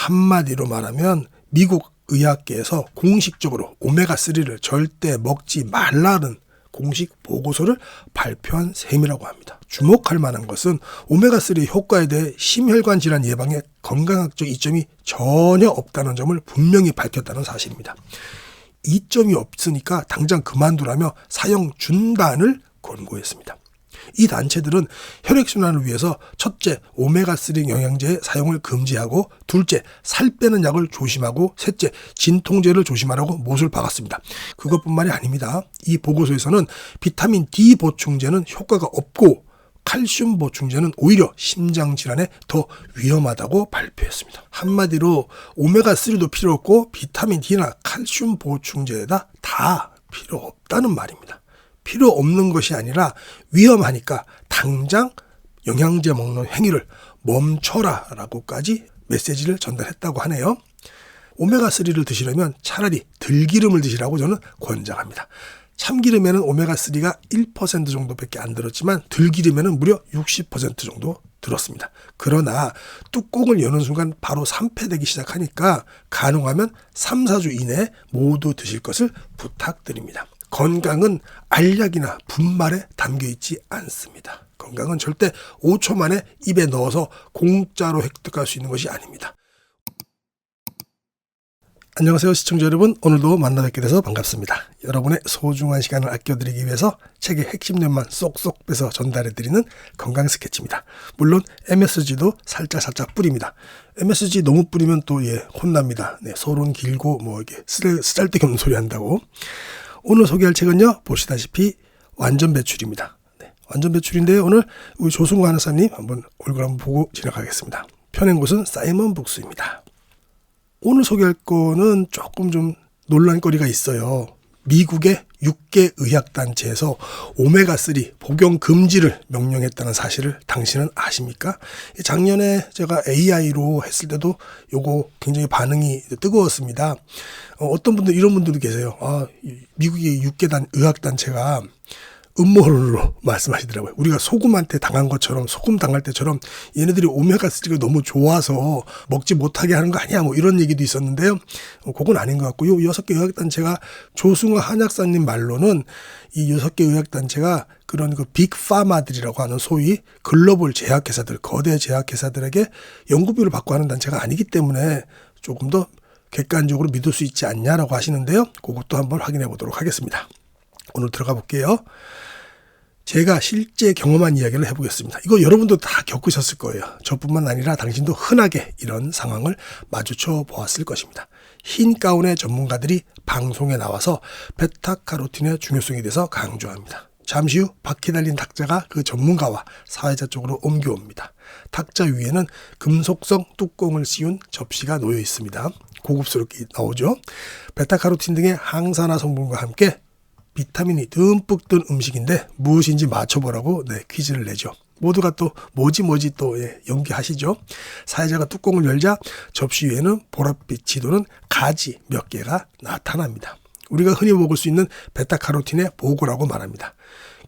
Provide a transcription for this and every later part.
한마디로 말하면 미국 의학계에서 공식적으로 오메가3를 절대 먹지 말라는 공식 보고서를 발표한 셈이라고 합니다. 주목할 만한 것은 오메가3의 효과에 대해 심혈관 질환 예방에 건강학적 이점이 전혀 없다는 점을 분명히 밝혔다는 사실입니다. 이점이 없으니까 당장 그만두라며 사용 중단을 권고했습니다. 이 단체들은 혈액순환을 위해서 첫째, 오메가3 영양제의 사용을 금지하고 둘째, 살 빼는 약을 조심하고 셋째, 진통제를 조심하라고 못을 박았습니다. 그것뿐만이 아닙니다. 이 보고서에서는 비타민 D 보충제는 효과가 없고 칼슘 보충제는 오히려 심장질환에 더 위험하다고 발표했습니다. 한마디로 오메가3도 필요 없고 비타민 D나 칼슘 보충제다 다 필요 없다는 말입니다. 필요 없는 것이 아니라 위험하니까 당장 영양제 먹는 행위를 멈춰라 라고까지 메시지를 전달했다고 하네요. 오메가3를 드시려면 차라리 들기름을 드시라고 저는 권장합니다. 참기름에는 오메가3가 1% 정도밖에 안 들었지만 들기름에는 무려 60% 정도 들었습니다. 그러나 뚜껑을 여는 순간 바로 산패되기 시작하니까 가능하면 3, 4주 이내에 모두 드실 것을 부탁드립니다. 건강은 알약이나 분말에 담겨있지 않습니다. 건강은 절대 5초 만에 입에 넣어서 공짜로 획득할 수 있는 것이 아닙니다. 안녕하세요 시청자 여러분, 오늘도 만나 뵙게 돼서 반갑습니다. 여러분의 소중한 시간을 아껴드리기 위해서 책의 핵심념만 쏙쏙 빼서 전달해드리는 건강 스케치입니다. 물론 MSG도 살짝 뿌립니다. MSG 너무 뿌리면 또 혼납니다. 소론 길고 이게 쓰잘데기 없는 소리 한다고. 오늘 소개할 책은요, 보시다시피 완전 배출입니다. 완전 배출인데요, 오늘 우리 조승우 하나사님 얼굴 한번 보고 지나가겠습니다. 펴낸 곳은 사이먼 북스입니다. 오늘 소개할 거는 조금 좀 논란거리가 있어요. 미국의 6개 의학단체에서 오메가3 복용 금지를 명령했다는 사실을 당신은 아십니까? 작년에 제가 AI로 했을 때도 요거 굉장히 반응이 뜨거웠습니다. 어떤 분들, 이런 분들도 계세요. 미국의 6개 의학단체가 음모론으로 말씀하시더라고요. 우리가 소금한테 당한 것처럼, 소금 당할 때처럼 얘네들이 오메가3가 너무 좋아서 먹지 못하게 하는 거 아니야, 이런 얘기도 있었는데요. 그건 아닌 것 같고, 요 6개 의학단체가 조승우 한약사님 말로는 이 6개 의학단체가 그런 빅파마들이라고 하는 소위 글로벌 제약회사들, 거대 제약회사들에게 연구비를 받고 하는 단체가 아니기 때문에 조금 더 객관적으로 믿을 수 있지 않냐라고 하시는데요. 그것도 한번 확인해 보도록 하겠습니다. 오늘 들어가 볼게요. 제가 실제 경험한 이야기를 해보겠습니다. 이거 여러분도 다 겪으셨을 거예요. 저뿐만 아니라 당신도 흔하게 이런 상황을 마주쳐 보았을 것입니다. 흰 가운의 전문가들이 방송에 나와서 베타카로틴의 중요성에 대해서 강조합니다. 잠시 후 바퀴 달린 탁자가 그 전문가와 사회자 쪽으로 옮겨옵니다. 탁자 위에는 금속성 뚜껑을 씌운 접시가 놓여 있습니다. 고급스럽게 나오죠. 베타카로틴 등의 항산화 성분과 함께 비타민이 듬뿍 든 음식인데 무엇인지 맞춰보라고 퀴즈를 내죠. 모두가 또 뭐지 또 연기하시죠. 사회자가 뚜껑을 열자 접시 위에는 보랏빛이 도는 가지 몇 개가 나타납니다. 우리가 흔히 먹을 수 있는 베타카로틴의 보고라고 말합니다.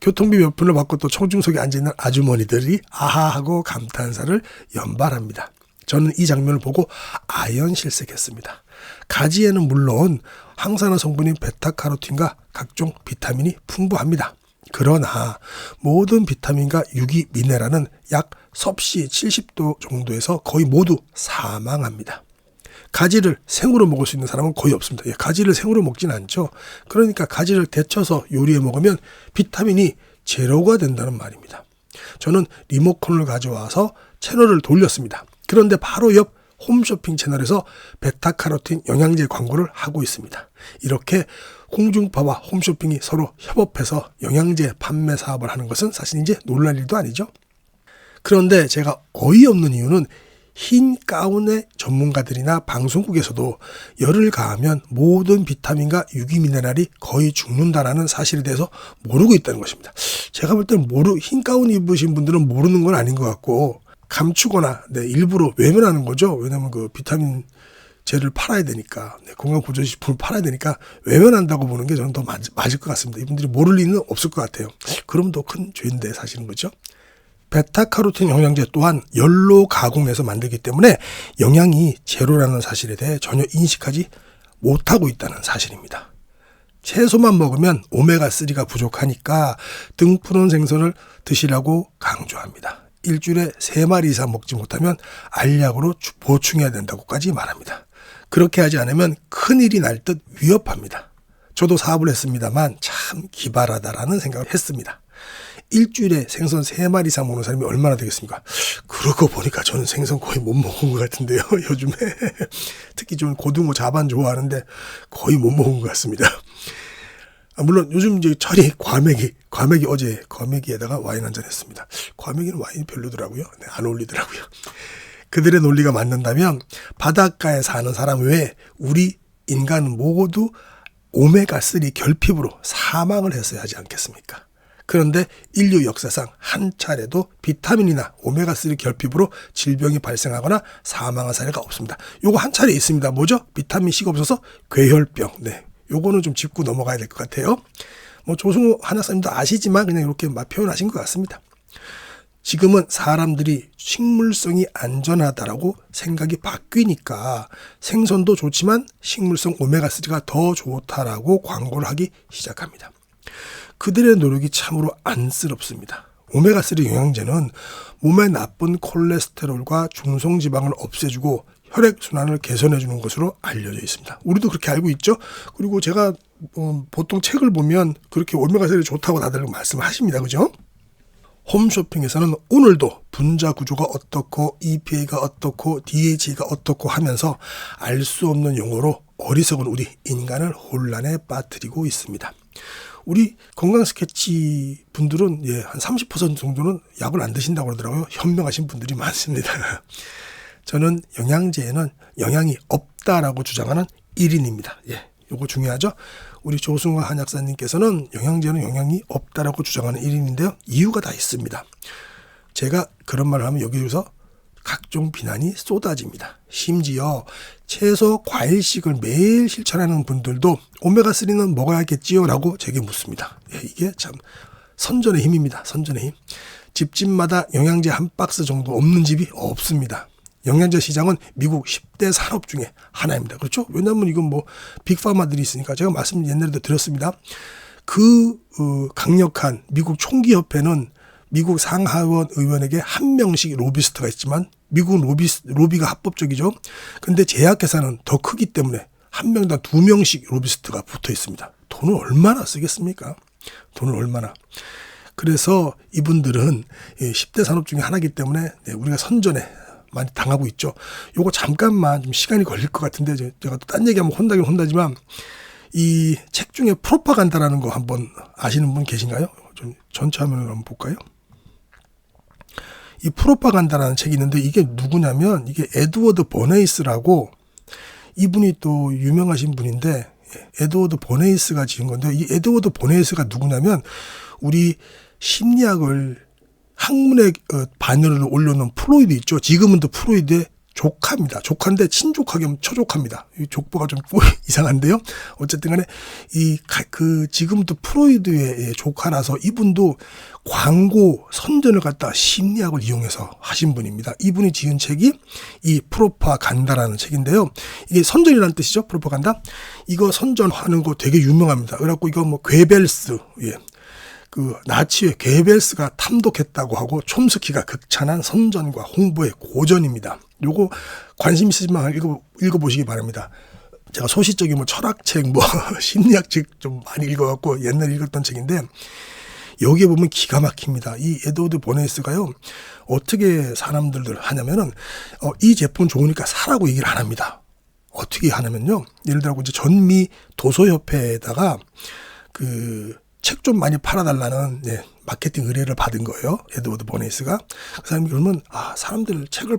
교통비 몇 푼을 받고 또 청중석에 앉아있는 아주머니들이 아하하고 감탄사를 연발합니다. 저는 이 장면을 보고 아연실색했습니다. 가지에는 물론 항산화 성분인 베타카로틴과 각종 비타민이 풍부합니다. 그러나 모든 비타민과 유기미네랄은 약 섭씨 70도 정도에서 거의 모두 사망합니다. 가지를 생으로 먹을 수 있는 사람은 거의 없습니다. 가지를 생으로 먹진 않죠. 그러니까 가지를 데쳐서 요리해 먹으면 비타민이 제로가 된다는 말입니다. 저는 리모컨을 가져와서 채널을 돌렸습니다. 그런데 바로 옆 홈쇼핑 채널에서 베타카로틴 영양제 광고를 하고 있습니다. 이렇게 공중파와 홈쇼핑이 서로 협업해서 영양제 판매 사업을 하는 것은 사실 이제 놀랄 일도 아니죠. 그런데 제가 어이없는 이유는 흰 가운의 전문가들이나 방송국에서도 열을 가하면 모든 비타민과 유기미네랄이 거의 죽는다라는 사실에 대해서 모르고 있다는 것입니다. 제가 볼 때는 흰 가운 입으신 분들은 모르는 건 아닌 것 같고 감추거나 일부러 외면하는 거죠. 왜냐하면 그 비타민제를 팔아야 되니까, 건강보조식품을 팔아야 되니까 외면한다고 보는 게 저는 더 맞을 것 같습니다. 이분들이 모를 리는 없을 것 같아요. 그럼 더 큰 죄인데 사실은, 그렇죠? 베타카로틴 영양제 또한 열로 가공해서 만들기 때문에 영양이 제로라는 사실에 대해 전혀 인식하지 못하고 있다는 사실입니다. 채소만 먹으면 오메가3가 부족하니까 등푸른 생선을 드시라고 강조합니다. 일주일에 3마리 이상 먹지 못하면 알약으로 보충해야 된다고까지 말합니다. 그렇게 하지 않으면 큰일이 날 듯 위협합니다. 저도 사업을 했습니다만 참 기발하다라는 생각을 했습니다. 일주일에 생선 3마리 이상 먹는 사람이 얼마나 되겠습니까? 그러고 보니까 저는 생선 거의 못 먹은 것 같은데요. 요즘에 특히 좀 고등어 자반 좋아하는데 거의 못 먹은 것 같습니다. 물론 요즘 이제 철이 과메기 어제 과메기에다가 와인 한잔 했습니다. 과메기는 와인이 별로더라고요. 네, 안 어울리더라고요. 그들의 논리가 맞는다면 바닷가에 사는 사람 외에 우리 인간은 모두 오메가3 결핍으로 사망을 했어야 하지 않겠습니까? 그런데 인류 역사상 한 차례도 비타민이나 오메가3 결핍으로 질병이 발생하거나 사망한 사례가 없습니다. 요거 한 차례 있습니다. 뭐죠? 비타민C가 없어서 괴혈병. 네. 요거는 좀 짚고 넘어가야 될 것 같아요. 조승우 한약사님도 아시지만 그냥 이렇게 막 표현하신 것 같습니다. 지금은 사람들이 식물성이 안전하다라고 생각이 바뀌니까 생선도 좋지만 식물성 오메가3가 더 좋다라고 광고를 하기 시작합니다. 그들의 노력이 참으로 안쓰럽습니다. 오메가3 영양제는 몸에 나쁜 콜레스테롤과 중성지방을 없애주고 혈액순환을 개선해주는 것으로 알려져 있습니다. 우리도 그렇게 알고 있죠. 그리고 제가 보통 책을 보면 그렇게 오메가3가 좋다고 다들 말씀을 하십니다. 그죠? 홈쇼핑에서는 오늘도 분자 구조가 어떻고 EPA가 어떻고 DHA가 어떻고 하면서 알 수 없는 용어로 어리석은 우리 인간을 혼란에 빠뜨리고 있습니다. 우리 건강 스케치 분들은 한 30% 정도는 약을 안 드신다고 그러더라고요. 현명하신 분들이 많습니다. 저는 영양제에는 영양이 없다라고 주장하는 1인입니다. 요거 중요하죠. 우리 조승우 한약사님께서는 영양제는 영양이 없다라고 주장하는 1인인데요. 이유가 다 있습니다. 제가 그런 말을 하면 여기서 각종 비난이 쏟아집니다. 심지어 채소, 과일식을 매일 실천하는 분들도 오메가3는 먹어야겠지요? 라고 제게 묻습니다. 이게 참 선전의 힘입니다. 선전의 힘. 집집마다 영양제 한 박스 정도 없는 집이 없습니다. 영양제 시장은 미국 10대 산업 중에 하나입니다. 그렇죠? 왜냐하면 이건 빅파마들이 있으니까 제가 말씀 옛날에도 드렸습니다. 강력한 미국 총기협회는 미국 상하원 의원에게 한 명씩 로비스트가 있지만 미국은 로비가 합법적이죠. 근데 제약회사는 더 크기 때문에 한 명당 2명씩 로비스트가 붙어 있습니다. 돈을 얼마나 쓰겠습니까? 돈을 얼마나. 그래서 이분들은 10대 산업 중에 하나이기 때문에 우리가 선전에 많이 당하고 있죠. 요거 잠깐만 좀 시간이 걸릴 것 같은데 제가 또 딴 얘기하면 혼나긴 혼나지만 이 책 중에 프로파간다라는 거 한번 아시는 분 계신가요? 좀 전체 화면을 한번 볼까요? 이 프로파간다라는 책이 있는데 이게 누구냐면 이게 에드워드 버네이스라고 이분이 또 유명하신 분인데 에드워드 버네이스가 지은 건데 이 에드워드 버네이스가 누구냐면 우리 심리학을 학문의 반열을 올려놓은 프로이드 있죠. 지그문드 프로이드의 조카입니다. 조카인데 친족하게 하면 처족합니다. 이 족보가 좀 이상한데요. 어쨌든 간에 지그문드 프로이드의 조카라서 이분도 광고 선전을 갖다 심리학을 이용해서 하신 분입니다. 이분이 지은 책이 이 프로파간다라는 책인데요. 이게 선전이라는 뜻이죠. 프로파간다. 이거 선전하는 거 되게 유명합니다. 그래갖고 이거 괴벨스, 나치의 괴벨스가 탐독했다고 하고 촘스키가 극찬한 선전과 홍보의 고전입니다. 요거 관심 있으시면 읽어보시기 바랍니다. 제가 소시적인 철학책, 심리학책 좀 많이 읽어갖고 옛날에 읽었던 책인데 여기에 보면 기가 막힙니다. 이 에드워드 버네이스가요 어떻게 사람들을 하냐면은 이 제품 좋으니까 사라고 얘기를 안 합니다. 어떻게 하냐면요, 예를 들어 이제 전미 도서협회에다가 책 좀 많이 팔아달라는 마케팅 의뢰를 받은 거예요. 에드워드 버네이스가. 그 사람이 그러면 사람들 책을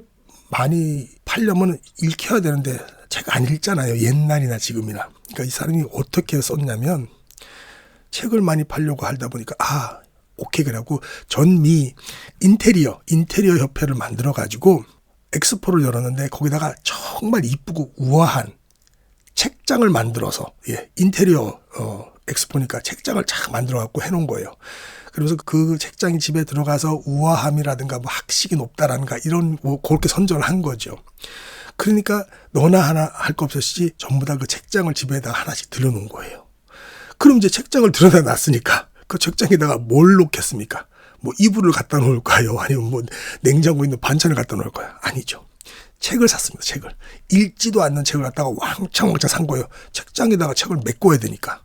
많이 팔려면 읽혀야 되는데 책 안 읽잖아요. 옛날이나 지금이나. 그러니까 이 사람이 어떻게 썼냐면 책을 많이 팔려고 하다 보니까 오케이 그래갖고 전미 인테리어 협회를 만들어 가지고 엑스포를 열었는데 거기다가 정말 이쁘고 우아한 책장을 만들어서 인테리어 엑스포니까 책장을 쫙 만들어 갖고 해놓은 거예요. 그래서 그 책장이 집에 들어가서 우아함이라든가 뭐 학식이 높다라든가 이런 뭐 그렇게 선전을 한 거죠. 그러니까 너나 하나 할 거 없었지 전부 다 그 책장을 집에다 하나씩 들여놓은 거예요. 그럼 이제 책장을 들여다 놨으니까 그 책장에다가 뭘 놓겠습니까? 뭐 이불을 갖다 놓을까요? 아니면 뭐 냉장고에 있는 반찬을 갖다 놓을까요? 아니죠. 책을 샀습니다. 책을. 읽지도 않는 책을 갖다가 왕창 산 거예요. 책장에다가 책을 메꿔야 되니까.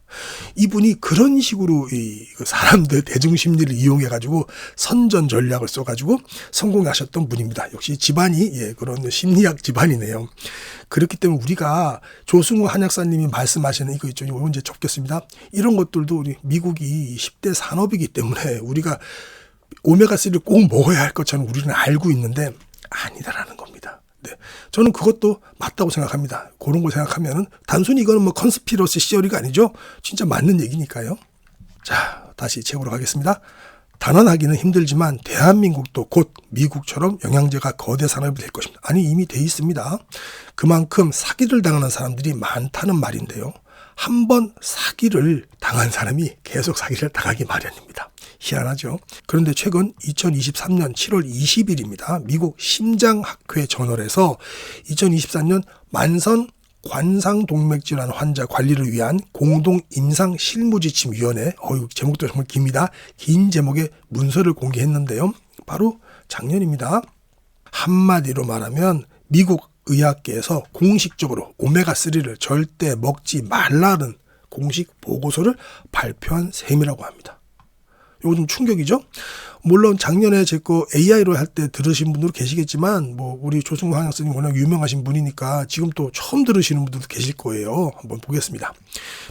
이분이 그런 식으로 이 사람들 대중심리를 이용해가지고 선전 전략을 써가지고 성공하셨던 분입니다. 역시 집안이 그런 심리학 집안이네요. 그렇기 때문에 우리가 조승우 한약사님이 말씀하시는 이거 있죠. 이거 이제 접겠습니다. 이런 것들도 우리 미국이 10대 산업이기 때문에 우리가 오메가3를 꼭 먹어야 할 것처럼 우리는 알고 있는데 아니다라는 겁니다. 네. 저는 그것도 맞다고 생각합니다. 그런 거 생각하면은 단순히 이거는 뭐 컨스피러시 시어리가 아니죠. 진짜 맞는 얘기니까요. 자, 다시 책으로 가겠습니다. 단언하기는 힘들지만 대한민국도 곧 미국처럼 영양제가 거대 산업이 될 것입니다. 아니 이미 돼 있습니다. 그만큼 사기를 당하는 사람들이 많다는 말인데요. 한 번 사기를 당한 사람이 계속 사기를 당하기 마련입니다. 희한하죠. 그런데 최근 2023년 7월 20일입니다. 미국 심장학회 저널에서 2024년 만성 관상동맥질환 환자 관리를 위한 공동임상실무지침위원회, 제목도 정말 깁니다. 긴 제목의 문서를 공개했는데요. 바로 작년입니다. 한마디로 말하면 미국 의학계에서 공식적으로 오메가3를 절대 먹지 말라는 공식 보고서를 발표한 셈이라고 합니다. 이거 좀 충격이죠? 물론 작년에 제 거 AI로 할 때 들으신 분들 계시겠지만 뭐 우리 조승우 한약사님 워낙 유명하신 분이니까 지금 또 처음 들으시는 분들도 계실 거예요. 한번 보겠습니다.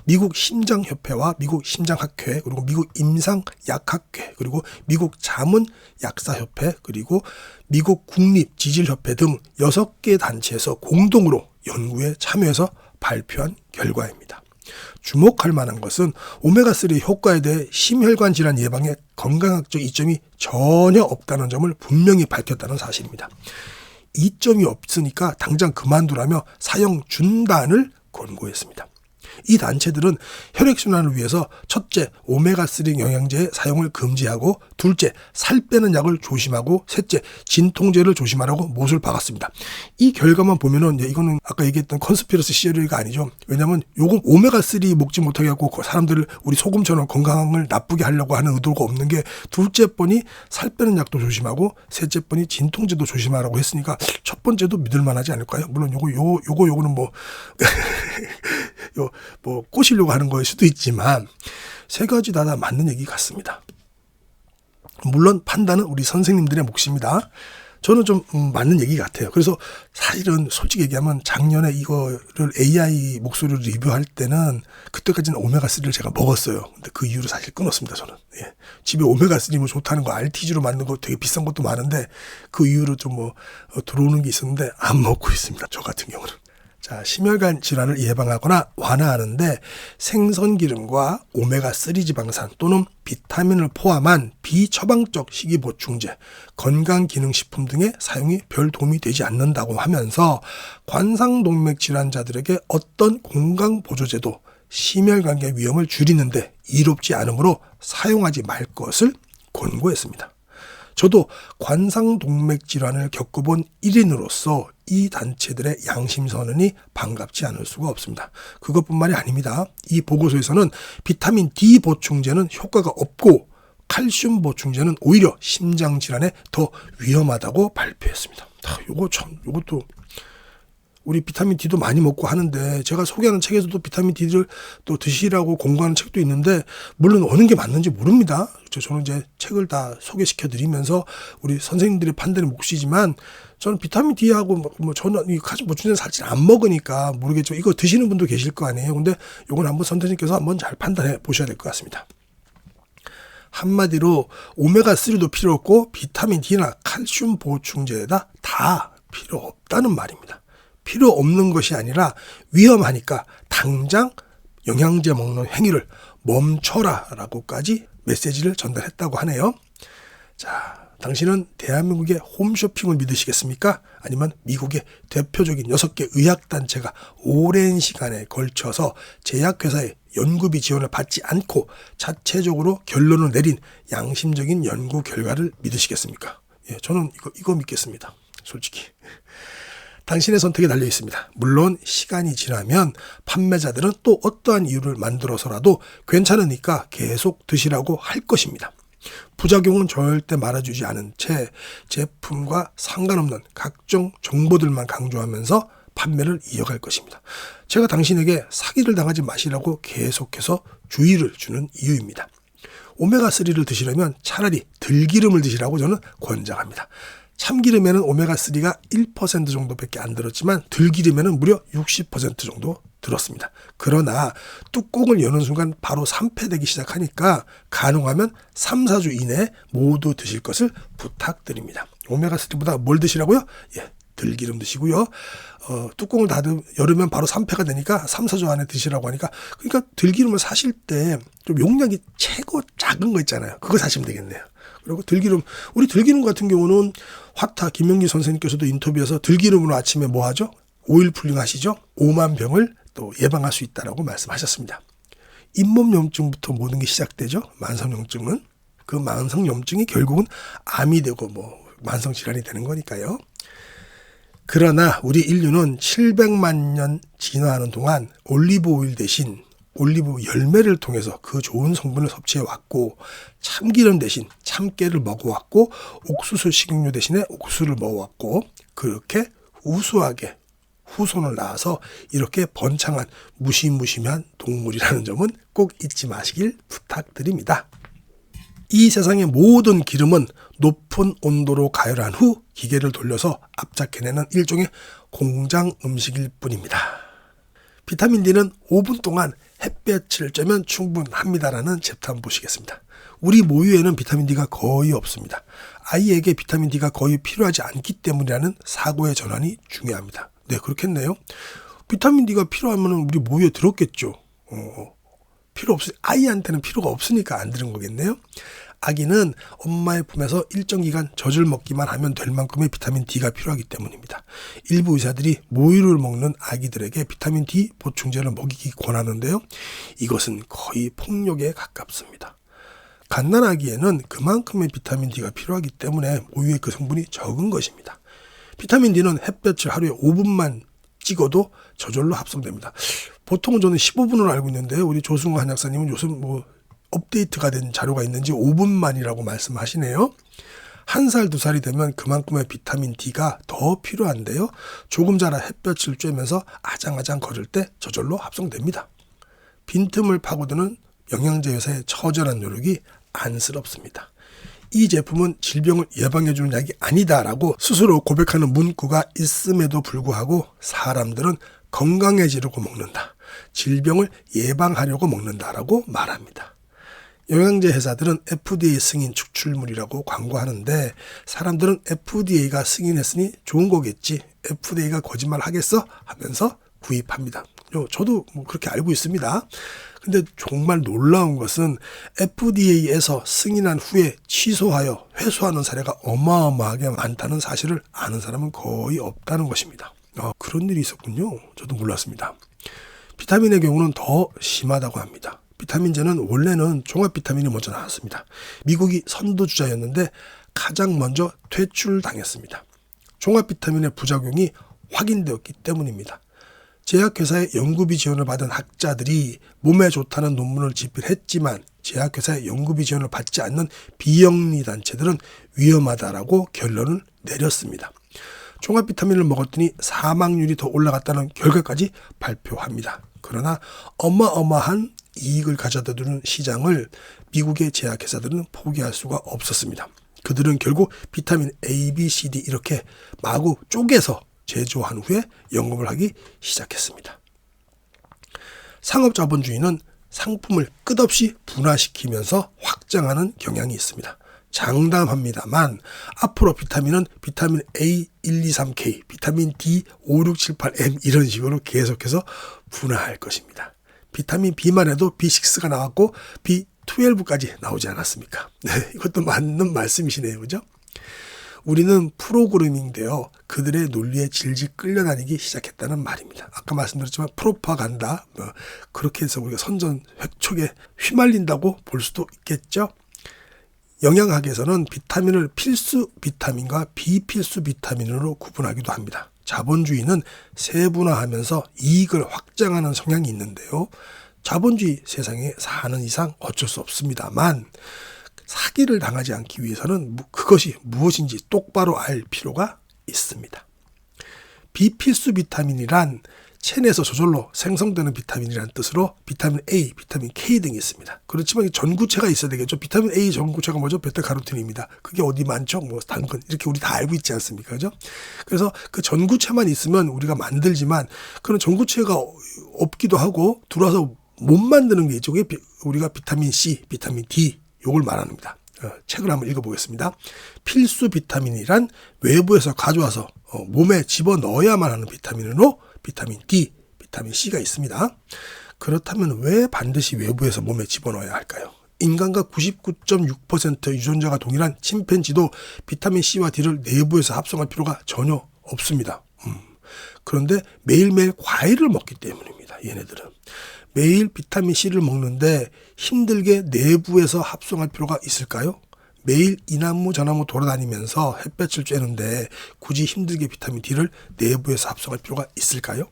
미국 심장협회와 미국 심장학회 그리고 미국 임상약학회 그리고 미국 자문약사협회 그리고 미국 국립지질협회 등 6개 단체에서 공동으로 연구에 참여해서 발표한 결과입니다. 주목할 만한 것은 오메가3의 효과에 대해 심혈관 질환 예방에 건강학적 이점이 전혀 없다는 점을 분명히 밝혔다는 사실입니다. 이점이 없으니까 당장 그만두라며 사용 중단을 권고했습니다. 이 단체들은 혈액순환을 위해서 첫째, 오메가3 영양제의 사용을 금지하고 둘째, 살 빼는 약을 조심하고 셋째, 진통제를 조심하라고 못을 박았습니다. 이 결과만 보면은 이거는 아까 얘기했던 컨스피러시 시어리가 아니죠. 왜냐하면 요건 오메가3 먹지 못하게 하고 사람들을 우리 소금처럼 건강을 나쁘게 하려고 하는 의도가 없는 게 둘째 번이 살 빼는 약도 조심하고 셋째 번이 진통제도 조심하라고 했으니까 첫 번째도 믿을 만하지 않을까요? 물론 요거는 뭐 뭐 꼬시려고 하는 거일 수도 있지만 세 가지 다 맞는 얘기 같습니다. 물론 판단은 우리 선생님들의 몫입니다. 저는 좀 맞는 얘기 같아요. 그래서 사실은 솔직히 얘기하면 작년에 이거를 AI 목소리로 리뷰할 때는 그때까지는 오메가3를 제가 먹었어요. 근데 그 이후로 사실 끊었습니다. 저는. 예. 집에 오메가3 뭐 좋다는 거 RTG로 만든 거 되게 비싼 것도 많은데 그 이후로 좀 뭐 들어오는 게 있었는데 안 먹고 있습니다. 저 같은 경우는. 자, 심혈관 질환을 예방하거나 완화하는데 생선기름과 오메가3 지방산 또는 비타민을 포함한 비처방적 식이보충제, 건강기능식품 등의 사용이 별 도움이 되지 않는다고 하면서 관상동맥 질환자들에게 어떤 건강보조제도 심혈관계 위험을 줄이는데 이롭지 않으므로 사용하지 말 것을 권고했습니다. 저도 관상동맥 질환을 겪어본 1인으로서 이 단체들의 양심선언이 반갑지 않을 수가 없습니다. 그것뿐만이 아닙니다. 이 보고서에서는 비타민 D 보충제는 효과가 없고 칼슘 보충제는 오히려 심장질환에 더 위험하다고 발표했습니다. 요것도 우리 비타민 D도 많이 먹고 하는데 제가 소개하는 책에서도 비타민 D를 또 드시라고 공부하는 책도 있는데 물론 어느 게 맞는지 모릅니다. 저는 이제 책을 다 소개시켜 드리면서 우리 선생님들의 판단이 몫이지만 저는 비타민 D하고 뭐 저는 이 칼슘 보충제는 사실 안 먹으니까 모르겠죠. 이거 드시는 분도 계실 거 아니에요. 근데 요건 한번 선생님께서 한번 잘 판단해 보셔야 될 것 같습니다. 한마디로 오메가3도 필요 없고 비타민 D나 칼슘 보충제다 다 필요 없다는 말입니다. 필요 없는 것이 아니라 위험하니까 당장 영양제 먹는 행위를 멈춰라 라고까지 메시지를 전달했다고 하네요. 자, 당신은 대한민국의 홈쇼핑을 믿으시겠습니까? 아니면 미국의 대표적인 6개 의학단체가 오랜 시간에 걸쳐서 제약회사의 연구비 지원을 받지 않고 자체적으로 결론을 내린 양심적인 연구 결과를 믿으시겠습니까? 예, 저는 이거 믿겠습니다. 솔직히. 당신의 선택에 달려 있습니다. 물론 시간이 지나면 판매자들은 또 어떠한 이유를 만들어서라도 괜찮으니까 계속 드시라고 할 것입니다. 부작용은 절대 말아주지 않은 채 제품과 상관없는 각종 정보들만 강조하면서 판매를 이어갈 것입니다. 제가 당신에게 사기를 당하지 마시라고 계속해서 주의를 주는 이유입니다. 오메가3를 드시려면 차라리 들기름을 드시라고 저는 권장합니다. 참기름에는 오메가3가 1% 정도밖에 안 들었지만 들기름에는 무려 60% 정도 들었습니다. 그러나 뚜껑을 여는 순간 바로 산패되기 시작하니까 가능하면 3, 4주 이내에 모두 드실 것을 부탁드립니다. 오메가3보다 뭘 드시라고요? 예, 들기름 드시고요. 뚜껑을 열으면 바로 산패가 되니까 3, 4주 안에 드시라고 하니까, 그러니까 들기름을 사실 때 좀 용량이 최고 작은 거 있잖아요. 그거 사시면 되겠네요. 그리고 우리 들기름 같은 경우는 화타 김영기 선생님께서도 인터뷰에서 들기름으로 아침에 뭐 하죠? 오일 풀링 하시죠? 5만 병을 또 예방할 수 있다라고 말씀하셨습니다. 잇몸염증부터 모든 게 시작되죠. 만성염증은. 그 만성염증이 결국은 암이 되고 만성질환이 되는 거니까요. 그러나 우리 인류는 700만 년 진화하는 동안 올리브 오일 대신 올리브 열매를 통해서 그 좋은 성분을 섭취해 왔고, 참기름 대신 참깨를 먹어왔고, 옥수수 식용유 대신에 옥수수를 먹어왔고, 그렇게 우수하게 후손을 낳아서 이렇게 번창한 무시무시한 동물이라는 점은 꼭 잊지 마시길 부탁드립니다. 이 세상의 모든 기름은 높은 온도로 가열한 후 기계를 돌려서 압착해내는 일종의 공장 음식일 뿐입니다. 비타민 D는 5분 동안 햇볕을 쬐면 충분합니다라는 챕터 한번 보시겠습니다. 우리 모유에는 비타민 D가 거의 없습니다. 아이에게 비타민 D가 거의 필요하지 않기 때문이라는 사고의 전환이 중요합니다. 네, 그렇겠네요. 비타민 D가 필요하면 우리 모유에 들었겠죠. 아이한테는 필요가 없으니까 안 들은 거겠네요. 아기는 엄마의 품에서 일정 기간 젖을 먹기만 하면 될 만큼의 비타민 D가 필요하기 때문입니다. 일부 의사들이 모유를 먹는 아기들에게 비타민 D 보충제를 먹이기 권하는데요. 이것은 거의 폭력에 가깝습니다. 갓난아기에는 그만큼의 비타민 D가 필요하기 때문에 모유의 그 성분이 적은 것입니다. 비타민 D는 햇볕을 하루에 5분만 찍어도 저절로 합성됩니다. 보통은 저는 15분으로 알고 있는데 우리 조승호 한약사님은 요즘 업데이트가 된 자료가 있는지 5분만이라고 말씀하시네요. 1살, 2살이 되면 그만큼의 비타민 D가 더 필요한데요. 조금 자라 햇볕을 쬐면서 아장아장 걸을 때 저절로 합성됩니다. 빈틈을 파고드는 영양제 회사의 처절한 노력이 안쓰럽습니다. 이 제품은 질병을 예방해주는 약이 아니다라고 스스로 고백하는 문구가 있음에도 불구하고 사람들은 건강해지려고 먹는다, 질병을 예방하려고 먹는다라고 말합니다. 영양제 회사들은 FDA 승인 축출물이라고 광고하는데 사람들은 FDA가 승인했으니 좋은 거겠지, FDA가 거짓말 하겠어? 하면서 구입합니다. 저도 그렇게 알고 있습니다. 근데 정말 놀라운 것은 FDA에서 승인한 후에 취소하여 회수하는 사례가 어마어마하게 많다는 사실을 아는 사람은 거의 없다는 것입니다. 그런 일이 있었군요. 저도 몰랐습니다. 비타민의 경우는 더 심하다고 합니다. 비타민제는 원래는 종합 비타민이 먼저 나왔습니다. 미국이 선두주자였는데 가장 먼저 퇴출당했습니다. 종합 비타민의 부작용이 확인되었기 때문입니다. 제약회사의 연구비 지원을 받은 학자들이 몸에 좋다는 논문을 집필했지만 제약회사의 연구비 지원을 받지 않는 비영리 단체들은 위험하다라고 결론을 내렸습니다. 종합 비타민을 먹었더니 사망률이 더 올라갔다는 결과까지 발표합니다. 그러나 어마어마한 이익을 가져다 주는 시장을 미국의 제약회사들은 포기할 수가 없었습니다. 그들은 결국 비타민 A, B, C, D 이렇게 마구 쪼개서 제조한 후에 영업을 하기 시작했습니다. 상업자본주의는 상품을 끝없이 분화시키면서 확장하는 경향이 있습니다. 장담합니다만 앞으로 비타민은 비타민 A, 1, 2, 3K, 비타민 D, 5, 6, 7, 8M 이런 식으로 계속해서 분화할 것입니다. 비타민 B만 해도 B6가 나왔고 B12까지 나오지 않았습니까? 네, 이것도 맞는 말씀이시네요. 그죠? 우리는 프로그래밍되어 그들의 논리에 질질 끌려다니기 시작했다는 말입니다. 아까 말씀드렸지만 프로파간다, 그렇게 해서 우리가 선전획촉에 휘말린다고 볼 수도 있겠죠. 영양학에서는 비타민을 필수 비타민과 비필수 비타민으로 구분하기도 합니다. 자본주의는 세분화하면서 이익을 확장하는 성향이 있는데요. 자본주의 세상에 사는 이상 어쩔 수 없습니다만 사기를 당하지 않기 위해서는 그것이 무엇인지 똑바로 알 필요가 있습니다. 비필수 비타민이란 체내에서 저절로 생성되는 비타민이라는 뜻으로 비타민 A, 비타민 K 등이 있습니다. 그렇지만 전구체가 있어야 되겠죠. 비타민 A 전구체가 뭐죠? 베타카로틴입니다. 그게 어디 많죠? 당근 이렇게 우리 다 알고 있지 않습니까? 그죠? 그래서 그 전구체만 있으면 우리가 만들지만 그런 전구체가 없기도 하고 들어와서 못 만드는 게 있죠. 그게 우리가 비타민 C, 비타민 D 요걸 말합니다. 책을 한번 읽어보겠습니다. 필수 비타민이란 외부에서 가져와서 몸에 집어넣어야만 하는 비타민으로 비타민 D, 비타민 C가 있습니다. 그렇다면 왜 반드시 외부에서 몸에 집어넣어야 할까요? 인간과 99.6% 유전자가 동일한 침팬지도 비타민 C와 D를 내부에서 합성할 필요가 전혀 없습니다. 그런데 매일매일 과일을 먹기 때문입니다. 얘네들은. 매일 비타민 C를 먹는데 힘들게 내부에서 합성할 필요가 있을까요? 매일 이나무 저나무 돌아다니면서 햇볕을 쬐는데 굳이 힘들게 비타민 D를 내부에서 합성할 필요가 있을까요?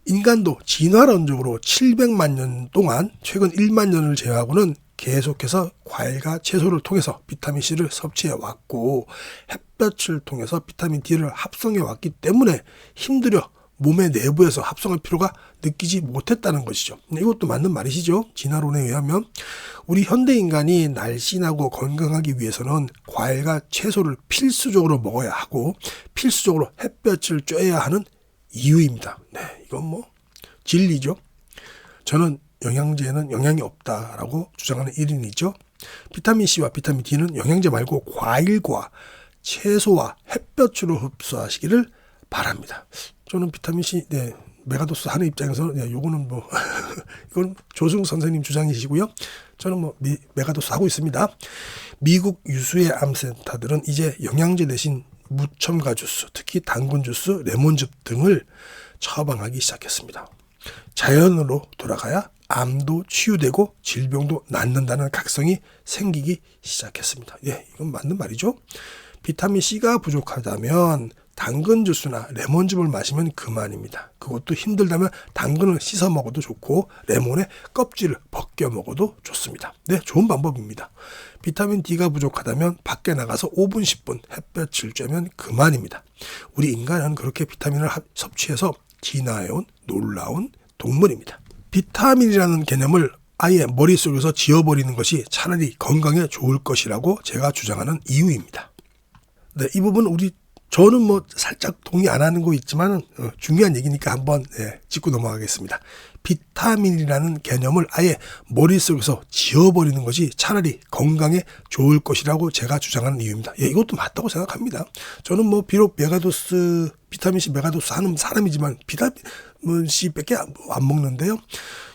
인간도 진화론적으로 700만 년 동안 최근 1만 년을 제외하고는 계속해서 과일과 채소를 통해서 비타민 C를 섭취해 왔고 햇볕을 통해서 비타민 D를 합성해 왔기 때문에 힘들어 몸의 내부에서 합성할 필요가 느끼지 못했다는 것이죠. 이것도 맞는 말이시죠. 진화론에 의하면 우리 현대인간이 날씬하고 건강하기 위해서는 과일과 채소를 필수적으로 먹어야 하고 필수적으로 햇볕을 쬐야 하는 이유입니다. 네, 이건 진리죠. 저는 영양제에는 영양이 없다라고 주장하는 1인이죠. 비타민 C와 비타민 D는 영양제 말고 과일과 채소와 햇볕으로 흡수하시기를 바랍니다. 저는 비타민 C, 메가도스 하는 입장에서, 요거는 이건 조승 선생님 주장이시고요. 저는 메가도스 하고 있습니다. 미국 유수의 암센터들은 이제 영양제 대신 무첨가 주스, 특히 당근 주스, 레몬즙 등을 처방하기 시작했습니다. 자연으로 돌아가야 암도 치유되고 질병도 낫는다는 각성이 생기기 시작했습니다. 이건 맞는 말이죠. 비타민 C가 부족하다면 당근 주스나 레몬즙을 마시면 그만입니다. 그것도 힘들다면 당근을 씻어 먹어도 좋고 레몬의 껍질을 벗겨 먹어도 좋습니다. 좋은 방법입니다. 비타민 D가 부족하다면 밖에 나가서 5분, 10분 햇볕을 쬐면 그만입니다. 우리 인간은 그렇게 비타민을 섭취해서 진화해온 놀라운 동물입니다. 비타민이라는 개념을 아예 머릿속에서 지워버리는 것이 차라리 건강에 좋을 것이라고 제가 주장하는 이유입니다. 이 부분 저는 살짝 동의 안 하는 거 있지만 중요한 얘기니까 한번 짚고 넘어가겠습니다. 비타민이라는 개념을 아예 머릿속에서 지워버리는 것이 차라리 건강에 좋을 것이라고 제가 주장하는 이유입니다. 이것도 맞다고 생각합니다. 저는 비록 비타민 C 메가도스 하는 사람이지만 비타민 C밖에 안 먹는데요.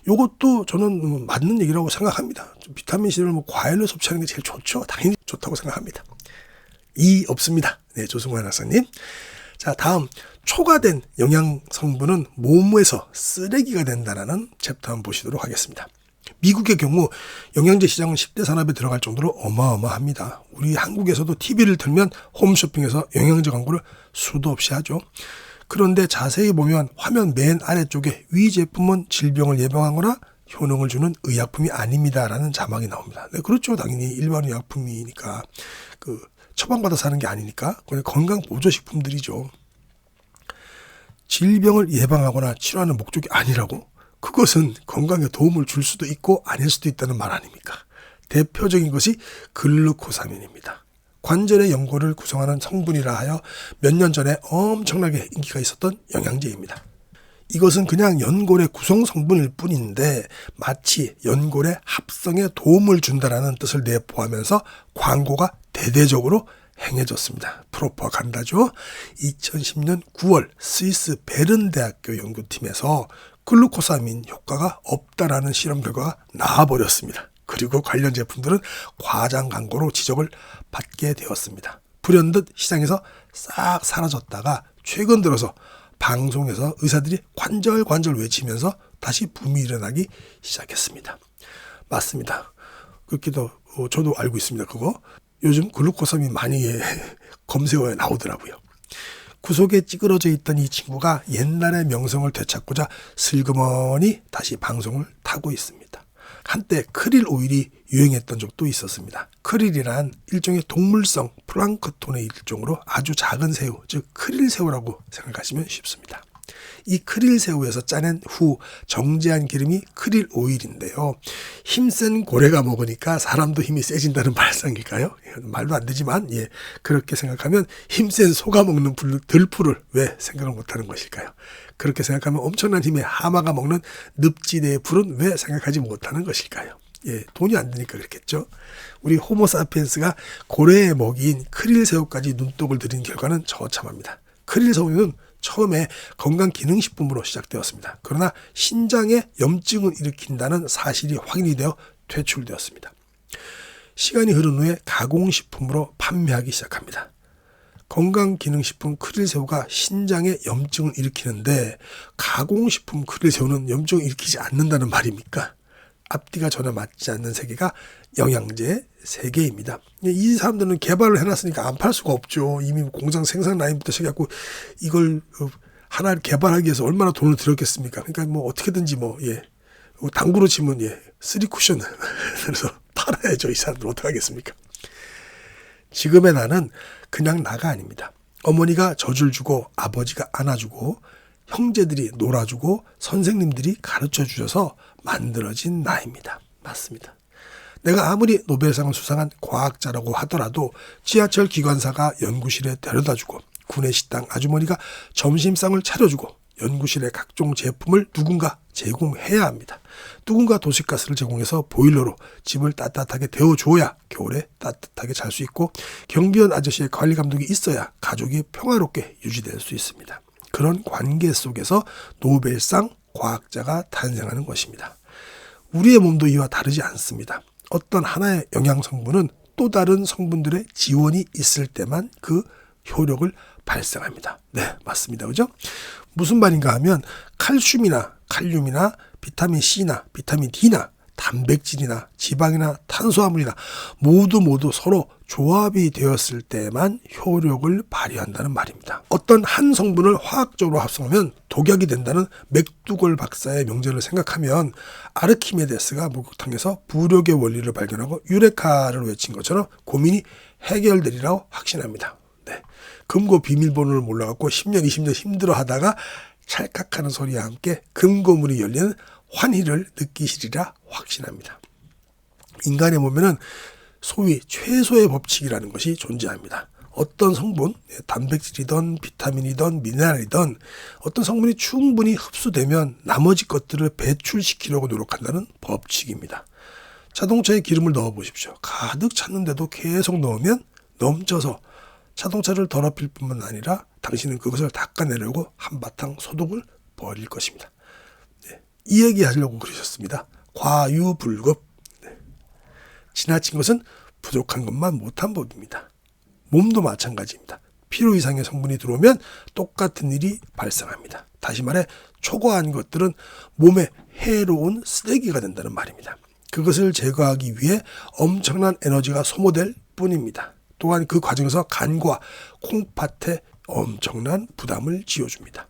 이것도 저는 맞는 얘기라고 생각합니다. 비타민 C를 과일로 섭취하는 게 제일 좋죠. 당연히 좋다고 생각합니다. 없습니다. 조승환 학사님. 자, 다음 초과된 영양 성분은 몸에서 쓰레기가 된다는 챕터 한번 보시도록 하겠습니다. 미국의 경우 영양제 시장은 10대 산업에 들어갈 정도로 어마어마합니다. 우리 한국에서도 TV를 틀면 홈쇼핑에서 영양제 광고를 수도 없이 하죠. 그런데 자세히 보면 화면 맨 아래쪽에 위 제품은 질병을 예방하거나 효능을 주는 의약품이 아닙니다라는 자막이 나옵니다. 그렇죠. 당연히 일반 의약품이니까 처방받아 사는 게 아니니까 그냥 건강 보조식품들이죠. 질병을 예방하거나 치료하는 목적이 아니라고? 그것은 건강에 도움을 줄 수도 있고 아닐 수도 있다는 말 아닙니까? 대표적인 것이 글루코사민입니다. 관절의 연골을 구성하는 성분이라 하여 몇 년 전에 엄청나게 인기가 있었던 영양제입니다. 이것은 그냥 연골의 구성 성분일 뿐인데 마치 연골의 합성에 도움을 준다라는 뜻을 내포하면서 광고가 대대적으로 행해졌습니다. 프로파간다죠. 2010년 9월 스위스 베른 대학교 연구팀에서 글루코사민 효과가 없다라는 실험 결과가 나와버렸습니다. 그리고 관련 제품들은 과장 광고로 지적을 받게 되었습니다. 불현듯 시장에서 싹 사라졌다가 최근 들어서 방송에서 의사들이 관절 외치면서 다시 붐이 일어나기 시작했습니다. 맞습니다. 그렇게도 저도 알고 있습니다. 그거 요즘 글루코sam이 많이 검색어에 나오더라고요. 구석에 찌그러져 있던 이 친구가 옛날의 명성을 되찾고자 슬그머니 다시 방송을 타고 있습니다. 한때 크릴 오일이 유행했던 적도 있었습니다. 크릴이란 일종의 동물성 플랑크톤의 일종으로 아주 작은 새우, 즉 크릴 새우라고 생각하시면 쉽습니다. 이 크릴 새우에서 짜낸 후 정제한 기름이 크릴 오일인데요. 힘센 고래가 먹으니까 사람도 힘이 세진다는 발상일까요? 말도 안 되지만 그렇게 생각하면 힘센 소가 먹는 들풀을 왜 생각을 못하는 것일까요? 그렇게 생각하면 엄청난 힘의 하마가 먹는 늪지대의 풀은 왜 생각하지 못하는 것일까요? 돈이 안 드니까 그렇겠죠. 우리 호모사피엔스가 고래의 먹이인 크릴 새우까지 눈독을 들인 결과는 처참합니다. 크릴 새우는 처음에 건강기능식품으로 시작되었습니다. 그러나 신장에 염증을 일으킨다는 사실이 확인이 되어 퇴출되었습니다. 시간이 흐른 후에 가공식품으로 판매하기 시작합니다. 건강기능식품 크릴새우가 신장에 염증을 일으키는데 가공식품 크릴새우는 염증을 일으키지 않는다는 말입니까? 앞뒤가 전혀 맞지 않는 세계가 영양제의 세계입니다. 이 사람들은 개발을 해놨으니까 안 팔 수가 없죠. 이미 공장 생산 라인부터 시작해갖고 이걸 하나를 개발하기 위해서 얼마나 돈을 들였겠습니까? 그러니까 뭐 어떻게든지 당구로 치면 쓰리 쿠션 그래서 팔아야죠. 이 사람들 어떡하겠습니까? 지금의 나는 그냥 나가 아닙니다. 어머니가 젖을 주고 아버지가 안아주고 형제들이 놀아주고 선생님들이 가르쳐 주셔서 만들어진 나입니다. 맞습니다. 내가 아무리 노벨상을 수상한 과학자라고 하더라도 지하철 기관사가 연구실에 데려다주고 구내식당 아주머니가 점심상을 차려주고 연구실의 각종 제품을 누군가 제공해야 합니다. 누군가 도시가스를 제공해서 보일러로 집을 따뜻하게 데워줘야 겨울에 따뜻하게 잘 수 있고 경비원 아저씨의 관리 감독이 있어야 가족이 평화롭게 유지될 수 있습니다. 그런 관계 속에서 노벨상 과학자가 탄생하는 것입니다. 우리의 몸도 이와 다르지 않습니다. 어떤 하나의 영양 성분은 또 다른 성분들의 지원이 있을 때만 그 효력을 발생합니다. 네, 맞습니다. 그죠? 무슨 말인가 하면 칼슘이나 비타민 C나 비타민 D나 단백질이나 지방이나 탄수화물이나 모두 서로 조합이 되었을 때만 효력을 발휘한다는 말입니다. 어떤 한 성분을 화학적으로 합성하면 독약이 된다는 맥두걸 박사의 명제를 생각하면 아르키메데스가 목욕탕에서 부력의 원리를 발견하고 유레카를 외친 것처럼 고민이 해결되리라고 확신합니다. 네. 금고 비밀번호를 몰라갖고 10년 20년 힘들어하다가 찰칵하는 소리와 함께 금고문이 열리는 환희를 느끼시리라 확신합니다. 인간의 몸에는 소위 최소의 법칙이라는 것이 존재합니다. 어떤 성분, 단백질이든 비타민이든 미네랄이든 어떤 성분이 충분히 흡수되면 나머지 것들을 배출시키려고 노력한다는 법칙입니다. 자동차에 기름을 넣어 보십시오. 가득 찼는데도 계속 넣으면 넘쳐서 자동차를 더럽힐 뿐만 아니라 당신은 그것을 닦아내려고 한바탕 소독을 벌일 것입니다. 이 얘기 하려고 그러셨습니다. 과유불급. 지나친 것은 부족한 것만 못한 법입니다. 몸도 마찬가지입니다. 필요 이상의 성분이 들어오면 똑같은 일이 발생합니다. 다시 말해 초과한 것들은 몸에 해로운 쓰레기가 된다는 말입니다. 그것을 제거하기 위해 엄청난 에너지가 소모될 뿐입니다. 또한 그 과정에서 간과 콩팥에 엄청난 부담을 지어줍니다.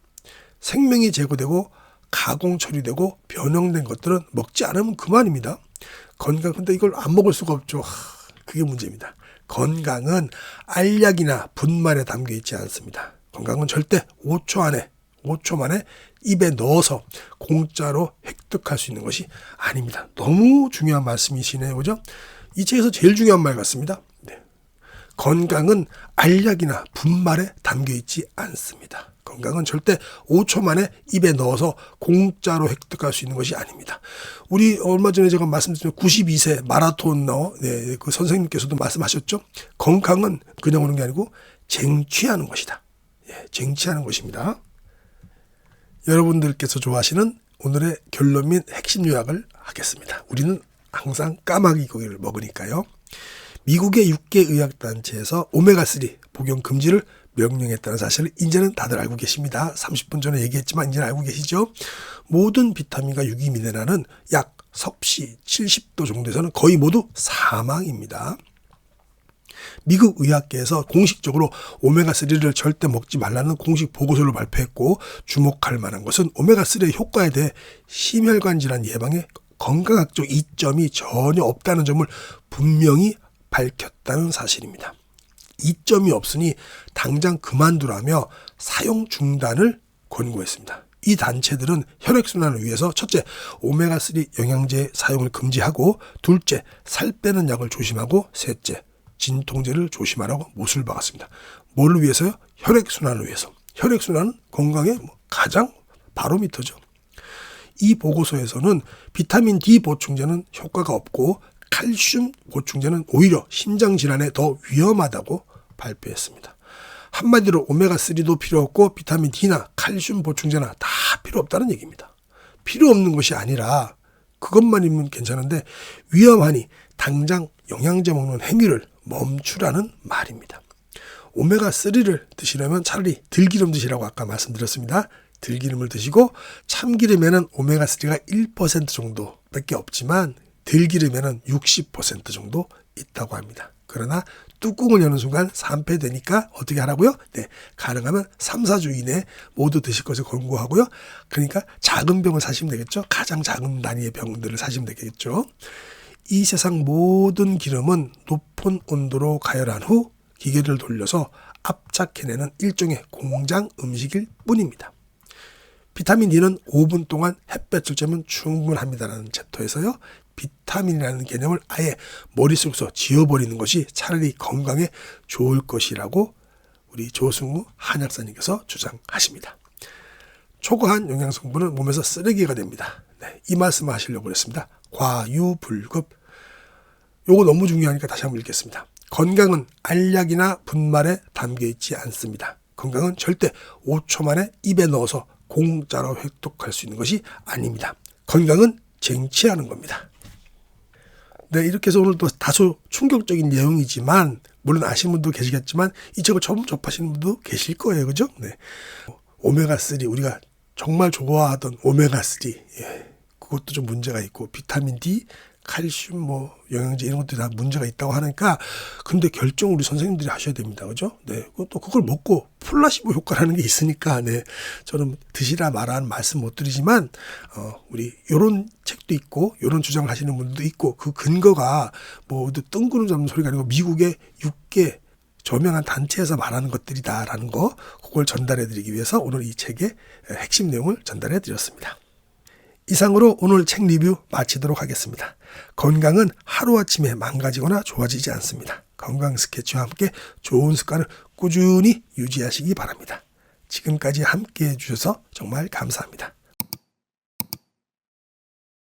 생명이 제거되고 가공 처리되고 변형된 것들은 먹지 않으면 그만입니다. 근데 이걸 안 먹을 수가 없죠. 그게 문제입니다. 건강은 알약이나 분말에 담겨 있지 않습니다. 건강은 절대 5초 만에 입에 넣어서 공짜로 획득할 수 있는 것이 아닙니다. 너무 중요한 말씀이시네요. 그죠? 이 책에서 제일 중요한 말 같습니다. 네. 건강은 알약이나 분말에 담겨 있지 않습니다. 건강은 절대 5초 만에 입에 넣어서 공짜로 획득할 수 있는 것이 아닙니다. 우리 얼마 전에 제가 말씀드린 92세 마라톤러 그 선생님께서도 말씀하셨죠. 건강은 그냥 오는 게 아니고 쟁취하는 것이다. 쟁취하는 것입니다. 여러분들께서 좋아하시는 오늘의 결론 및 핵심 요약을 하겠습니다. 우리는 항상 까마귀 고기를 먹으니까요. 미국의 6개 의학단체에서 오메가3 복용 금지를 명령했다는 사실을 이제는 다들 알고 계십니다. 30분 전에 얘기했지만 이제는 알고 계시죠? 모든 비타민과 유기미네랄은 약 섭씨 70도 정도에서는 거의 모두 사망입니다. 미국 의학계에서 공식적으로 오메가3를 절대 먹지 말라는 공식 보고서를 발표했고, 주목할 만한 것은 오메가3의 효과에 대해 심혈관 질환 예방에 건강학적 이점이 전혀 없다는 점을 분명히 밝혔다는 사실입니다. 이점이 없으니 당장 그만두라며 사용 중단을 권고했습니다. 이 단체들은 혈액순환을 위해서 첫째, 오메가3 영양제 사용을 금지하고, 둘째, 살 빼는 약을 조심하고, 셋째, 진통제를 조심하라고 못을 박았습니다. 뭘 위해서요? 혈액순환을 위해서. 혈액순환은 건강의 가장 바로미터죠. 이 보고서에서는 비타민 D 보충제는 효과가 없고 칼슘 보충제는 오히려 심장질환에 더 위험하다고 발표했습니다. 한마디로 오메가3도 필요 없고 비타민 D나 칼슘 보충제나 다 필요 없다는 얘기입니다. 필요 없는 것이 아니라 그것만이면 괜찮은데 위험하니 당장 영양제 먹는 행위를 멈추라는 말입니다. 오메가3를 드시려면 차라리 들기름 드시라고 아까 말씀드렸습니다. 들기름을 드시고, 참기름에는 오메가3가 1% 정도밖에 없지만 들기름에는 60% 정도 있다고 합니다. 그러나 뚜껑을 여는 순간 산패되니까 어떻게 하라고요? 네, 가능하면 3, 4주 이내에 모두 드실 것을 권고하고요. 그러니까 작은 병을 사시면 되겠죠. 가장 작은 단위의 병들을 사시면 되겠죠. 이 세상 모든 기름은 높은 온도로 가열한 후 기계를 돌려서 압착해내는 일종의 공장 음식일 뿐입니다. 비타민 D는 5분 동안 햇볕을 쬐면 충분합니다라는 챕터에서요, 비타민이라는 개념을 아예 머릿속에서 지워버리는 것이 차라리 건강에 좋을 것이라고 우리 조승우 한약사님께서 주장하십니다. 초과한 영양성분은 몸에서 쓰레기가 됩니다. 네, 이 말씀을 하시려고 했습니다. 과유불급. 요거 너무 중요하니까 다시 한번 읽겠습니다. 건강은 알약이나 분말에 담겨있지 않습니다. 건강은 절대 5초 만에 입에 넣어서 공짜로 획득할 수 있는 것이 아닙니다. 건강은 쟁취하는 겁니다. 네, 이렇게 해서 오늘도 다소 충격적인 내용이지만, 물론 아시는 분도 계시겠지만 이 책을 처음 접하시는 분도 계실 거예요. 그죠? 네. 오메가3, 우리가 정말 좋아하던 오메가3, 예, 그것도 좀 문제가 있고, 비타민 D, 칼슘, 영양제 이런 것들이 다 문제가 있다고 하니까, 근데 결정 우리 선생님들이 하셔야 됩니다. 그죠? 네. 또 그걸 먹고 플라시보 효과라는 게 있으니까, 네. 저는 드시라 말라는 말씀 못 드리지만, 우리 요런 책도 있고, 요런 주장을 하시는 분들도 있고, 그 근거가 뜬구름 잡는 소리가 아니고 미국의 6개 저명한 단체에서 말하는 것들이다라는 거, 그걸 전달해 드리기 위해서 오늘 이 책의 핵심 내용을 전달해 드렸습니다. 이상으로 오늘 책 리뷰 마치도록 하겠습니다. 건강은 하루아침에 망가지거나 좋아지지 않습니다. 건강 스케치와 함께 좋은 습관을 꾸준히 유지하시기 바랍니다. 지금까지 함께 해주셔서 정말 감사합니다.